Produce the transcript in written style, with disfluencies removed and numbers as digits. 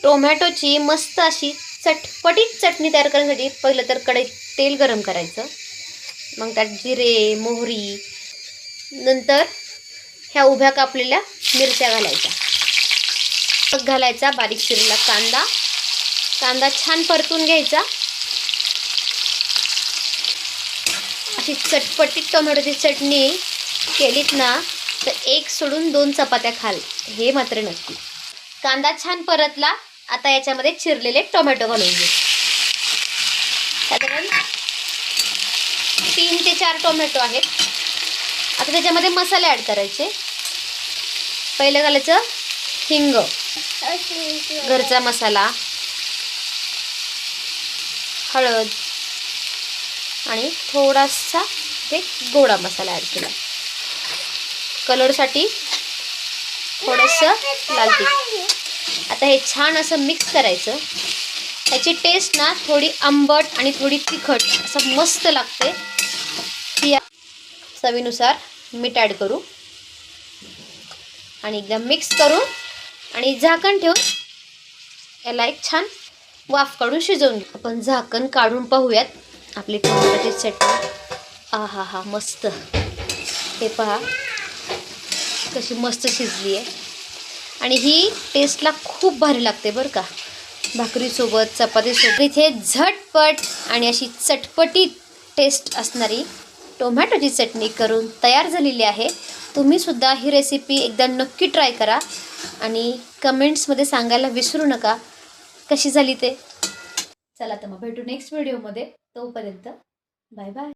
टोमॅटोची मस्त अशी चटपटीत चटणी तयार करण्यासाठी पहिलं तर कढईत तेल गरम करायचं, मग त्यात जिरे, मोहरी, नंतर ह्या उभ्या कापलेल्या मिरच्या घालायच्या, मग घालायचा बारीक चिरलेला कांदा. कांदा छान परतून घ्यायचा. अशी चटपटीत टोमॅटोची चटणी केलीत ना तर एक सोडून 2 चपात्या खाल, हे मात्र नक्की. कांदा छान परतला. आता याच्यामध्ये चिरलेले टोमॅटो घालून घेऊ. साधारण 3 ते 4 टोमॅटो आहेत. आता त्याच्यामध्ये मसाले ॲड करायचे. पहिलं घालायचं हिंग, घरचा मसाला, हळद आणि थोडासा एक गोडा मसाला ॲड केला. कलरसाठी थोडंसं लाल तिखट. आता हे छान असं मिक्स करायचं. ह्याची टेस्ट ना थोडी आंबट आणि थोडी तिखट असं मस्त लागते. ही चवीनुसार मीठ ॲड करू आणि एकदम मिक्स करून आणि झाकण ठेवून याला एक छान वाफ काढून शिजवून घेऊ. आपण झाकण काढून पाहूयात आपली टोमॅटोची चटणी. आहा हा मस्त. हे पहा कशी मस्त शिजली आहे आणि ही टेस्टला खूप भारी लागते बरं का, भाकरीसोबत, चपातीसोबत. इथे झटपट आणि अशी चटपटीत टेस्ट असणारी टोमॅटोची चटणी करून तयार झालेली आहे. तुम्हीसुद्धा ही रेसिपी एकदा नक्की ट्राय करा आणि कमेंट्समध्ये सांगायला विसरू नका कशी झाली ते. चला तर मग भेटू नेक्स्ट व्हिडिओमध्ये. तोपर्यंत बाय बाय.